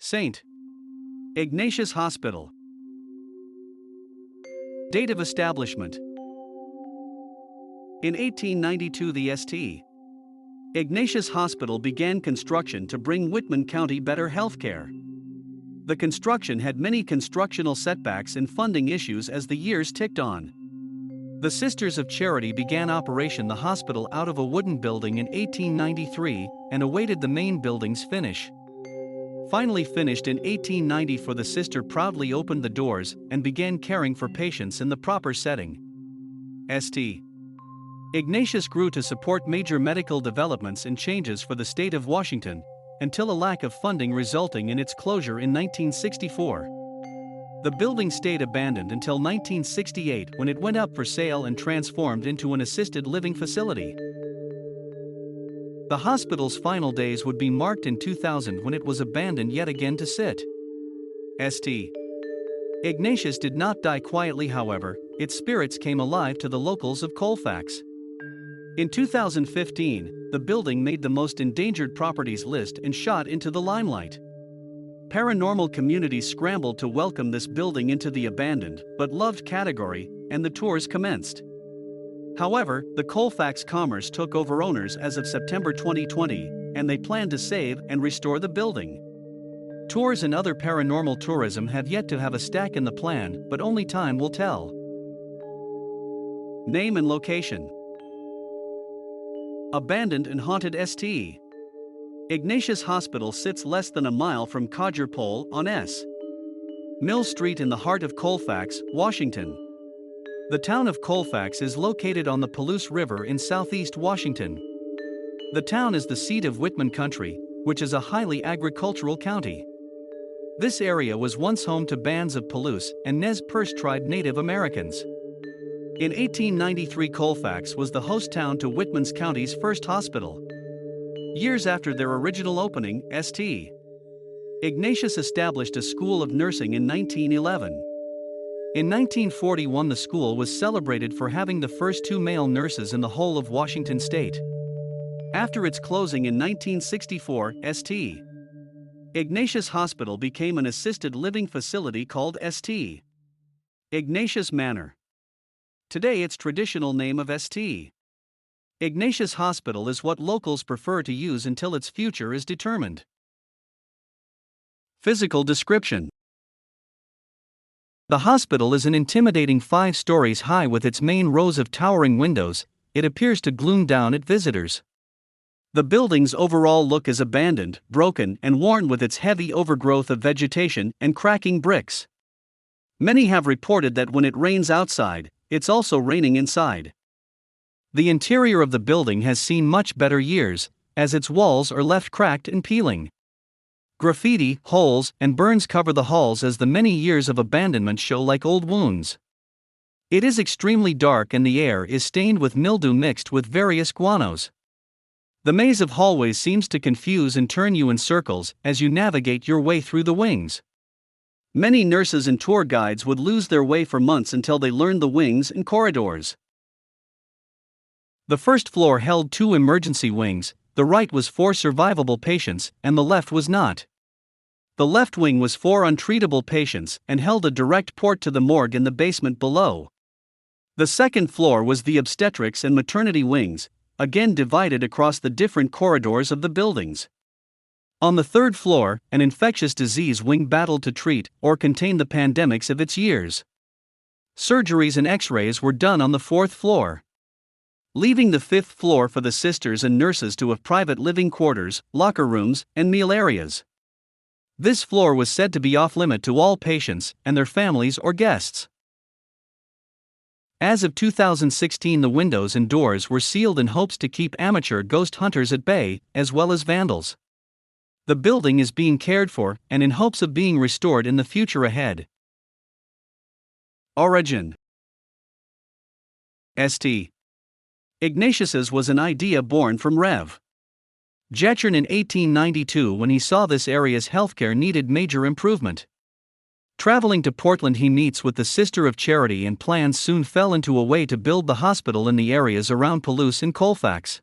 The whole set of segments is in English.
St. Ignatius Hospital. Date of establishment. In 1892, the St. Ignatius Hospital began construction to bring Whitman County better health care. The construction had many constructional setbacks and funding issues as the years ticked on. The Sisters of Charity began operation the hospital out of a wooden building in 1893 and awaited the main building's finish. Finally finished in 1894, the sister proudly opened the doors and began caring for patients in the proper setting. St. Ignatius grew to support major medical developments and changes for the state of Washington, until a lack of funding resulting in its closure in 1964. The building stayed abandoned until 1968, when it went up for sale and transformed into an assisted living facility. The hospital's final days would be marked in 2000 when it was abandoned yet again to sit. St. Ignatius did not die quietly, however, its spirits came alive to the locals of Colfax. In 2015, the building made the most endangered properties list and shot into the limelight. Paranormal communities scrambled to welcome this building into the abandoned but loved category, and the tours commenced. However, the Colfax Commerce took over owners as of September 2020, and they plan to save and restore the building. Tours and other paranormal tourism have yet to have a stack in the plan, but only time will tell. Name and location. Abandoned and haunted St. Ignatius Hospital sits less than a mile from Codger Pole on S. Mill Street in the heart of Colfax, Washington. The town of Colfax is located on the Palouse River in southeast Washington. The town is the seat of Whitman County, which is a highly agricultural county. This area was once home to bands of Palouse and Nez Perce tribe Native Americans. In 1893, Colfax was the host town to Whitman County's first hospital. Years after their original opening, St. Ignatius established a school of nursing in 1911. In 1941, the school was celebrated for having the first 2 male nurses in the whole of Washington state. After its closing in 1964, St. Ignatius Hospital became an assisted living facility called St. Ignatius Manor. Today, its traditional name of St. Ignatius Hospital is what locals prefer to use until its future is determined. Physical description. The hospital is an intimidating 5 stories high with its main rows of towering windows. It appears to gloom down at visitors. The building's overall look is abandoned, broken, and worn with its heavy overgrowth of vegetation and cracking bricks. Many have reported that when it rains outside, it's also raining inside. The interior of the building has seen much better years, as its walls are left cracked and peeling. Graffiti, holes, and burns cover the halls as the many years of abandonment show like old wounds. It is extremely dark and the air is stained with mildew mixed with various guanos. The maze of hallways seems to confuse and turn you in circles as you navigate your way through the wings. Many nurses and tour guides would lose their way for months until they learned the wings and corridors. The first floor held 2 emergency wings. The right was for survivable patients, and the left was not. The left wing was for untreatable patients and held a direct port to the morgue in the basement below. The second floor was the obstetrics and maternity wings, again divided across the different corridors of the buildings. On the third floor, an infectious disease wing battled to treat or contain the pandemics of its years. Surgeries and x-rays were done on the fourth floor. Leaving the fifth floor for the sisters and nurses to have private living quarters, locker rooms, and meal areas. This floor was said to be off-limit to all patients and their families or guests. As of 2016, the windows and doors were sealed in hopes to keep amateur ghost hunters at bay, as well as vandals. The building is being cared for and in hopes of being restored in the future ahead. Origin. St. Ignatius's was an idea born from Rev. Jetchern in 1892 when he saw this area's healthcare needed major improvement. Traveling to Portland, he meets with the Sister of Charity and plans soon fell into a way to build the hospital in the areas around Palouse and Colfax.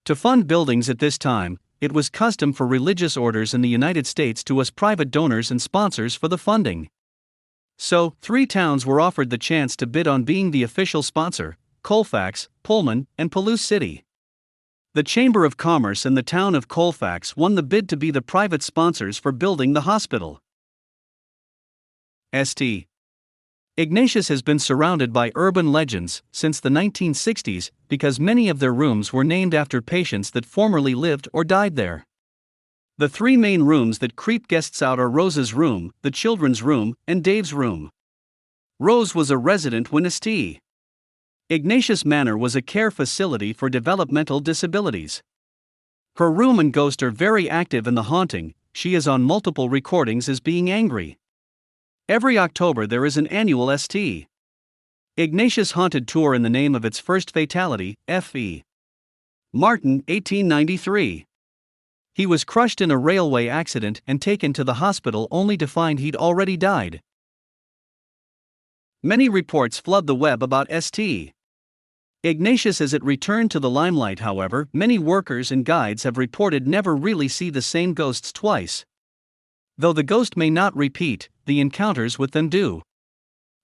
To fund buildings at this time, it was custom for religious orders in the United States to ask private donors and sponsors for the funding. So, 3 towns were offered the chance to bid on being the official sponsor: Colfax, Pullman, and Palouse City. The Chamber of Commerce and the town of Colfax won the bid to be the private sponsors for building the hospital. St. Ignatius has been surrounded by urban legends since the 1960s because many of their rooms were named after patients that formerly lived or died there. The 3 main rooms that creep guests out are Rose's room, the children's room, and Dave's room. Rose was a resident when St. Ignatius Manor was a care facility for developmental disabilities. Her room and ghost are very active in the haunting. She is on multiple recordings as being angry. Every October there is an annual St. Ignatius Haunted Tour in the name of its first fatality, F.E. Martin, 1893. He was crushed in a railway accident and taken to the hospital only to find he'd already died. Many reports flood the web about St. Ignatius as it returned to the limelight. However, many workers and guides have reported never really see the same ghosts twice. Though the ghost may not repeat, the encounters with them do.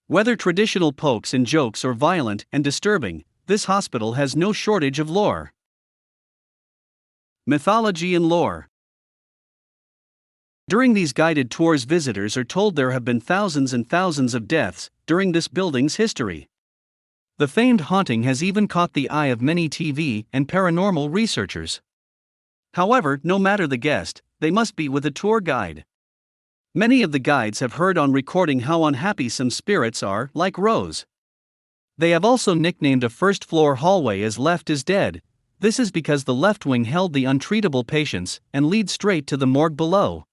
Whether traditional pokes and jokes or violent and disturbing, this hospital has no shortage of lore. Mythology and lore. During these guided tours, visitors are told there have been thousands and thousands of deaths during this building's history. The famed haunting has even caught the eye of many TV and paranormal researchers. However, no matter the guest, they must be with a tour guide. Many of the guides have heard on recording how unhappy some spirits are, like Rose. They have also nicknamed a first-floor hallway as Left is Dead. This is because the left wing held the untreatable patients and leads straight to the morgue below.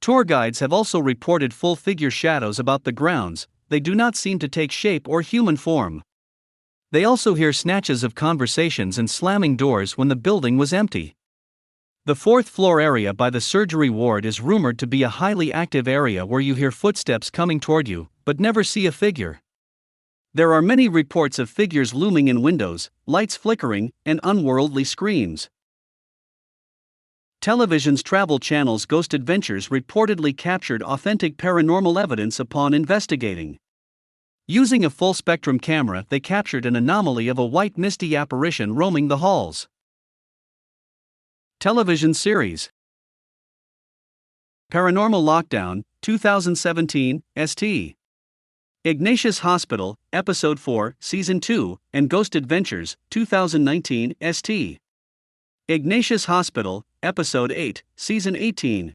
Tour guides have also reported full-figure shadows about the grounds. They do not seem to take shape or human form. They also hear snatches of conversations and slamming doors when the building was empty. The 4th floor area by the surgery ward is rumored to be a highly active area where you hear footsteps coming toward you, but never see a figure. There are many reports of figures looming in windows, lights flickering, and unworldly screams. Television's Travel Channel's Ghost Adventures reportedly captured authentic paranormal evidence upon investigating. Using a full-spectrum camera, they captured an anomaly of a white misty apparition roaming the halls. Television series Paranormal Lockdown, 2017, St. Ignatius Hospital, Episode 4, Season 2, and Ghost Adventures, 2019, St. Ignatius Hospital, Episode 8, Season 18.